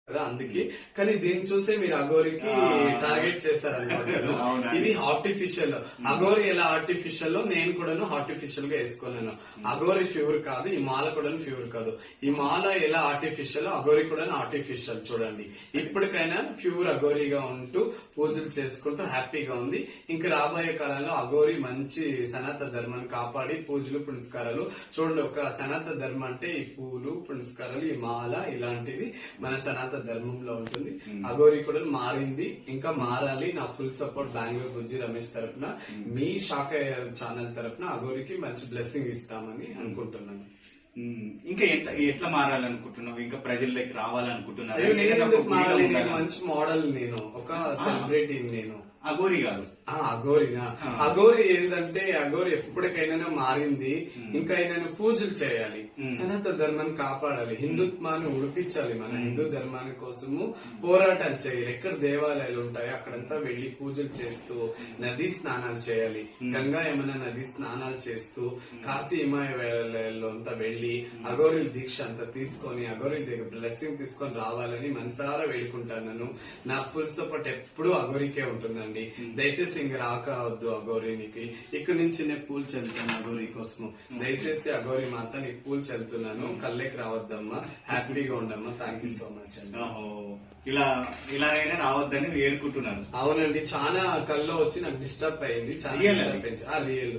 కదా అందుకే. కానీ దీన్ని చూసే మీరు అఘోరికి టార్గెట్ చేస్తారన్నమాట. ఇది ఆర్టిఫిషియల్. అఘోరి ఎలా ఆర్టిఫిషియల్ లో నేను కూడాను ఆర్టిఫిషియల్ గా వేసుకున్నాను. అఘోరి ప్యూర్ కాదు, ఈ మాల కూడా ప్యూర్ కాదు. ఈ మాల ఎలా ఆర్టిఫిషియల్, అఘోరి కూడా ఆర్టిఫిషియల్. చూడండి, ఇప్పటికైనా ప్యూర్ అఘోరిగా ఉంటూ పూజలు చేసుకుంటూ హ్యాపీగా ఉంది. ఇంకా రాబోయే కాలంలో అఘోరి మంచి సనాతన ధర్మాన్ని కాపాడి పూజలు పునస్కారాలు. చూడండి, ఒక సనాతన ధర్మం అంటే ఈ పూలు పునస్కారాలు, ఈ మాల ఇలాంటివి మన సనాతన ధర్మంలో ఉంటుంది. అఘోరి కూడా మారింది, ఇంకా మారాలి. నా ఫుల్ సపోర్ట్ బెంగళూరు బుజ్జి రమేష్ తరఫున, మీ శాఖ ఛానల్ తరఫున అఘోరికి మంచి బ్లెస్సింగ్ ఇస్తామని అనుకుంటున్నాను. ఇంకా ఎట్లా మారాలనుకుంటున్నావు? ఇంకా ప్రజల్లోకి రావాలనుకుంటున్నాను. మంచి మోడల్, నేను ఒక సెలబ్రిటీ. నేను అఘోరి కాదు, అఘోరినా? అఘోరి ఏంటంటే, అఘోరి ఎప్పటికైనా మారింది. ఇంకా ఆయన పూజలు చేయాలి, సనాతన ధర్మాన్ని కాపాడాలి, హిందుత్వాన్ని ఉడిపించాలి. మన హిందూ ధర్మాన్ని కోసము పోరాటాలు చేయాలి. ఎక్కడ దేవాలయాలు ఉంటాయో అక్కడంతా వెళ్లి పూజలు చేస్తూ నదీ స్నానాలు చేయాలి. గంగా యమున నదీ స్నానాలు చేస్తూ కాశీ హిమాలయాల్లో అంతా వెళ్లి అఘోరి దీక్ష అంతా తీసుకొని అఘోరి దగ్గర బ్లెస్సింగ్ తీసుకొని రావాలని మనసారా వేడుకుంటాను. నా ఫుల్ సపోర్ట్ ఎప్పుడూ అఘోరికే ఉంటుందండి. దయచేసి ఇంక రాకవద్దు అఘోరికి. ఇక్కడి నుంచి నేను పూలు చల్లుతాను అఘోరి కోసం. దయచేసి అఘోరి మాత నీకు పూలు చల్లుతున్నాను, కళ్ళకి రావద్దమ్మా, హ్యాపీగా ఉండమ్మా. థ్యాంక్ యూ సో మచ్ అండి. ఇలాగైనా రావద్దని వేడుకుంటున్నాను. అవునండి, చాలా కల్లో వచ్చి నాకు డిస్టర్బ్ అయింది, చాలా డిస్టర్బ్ అయింది. రియల్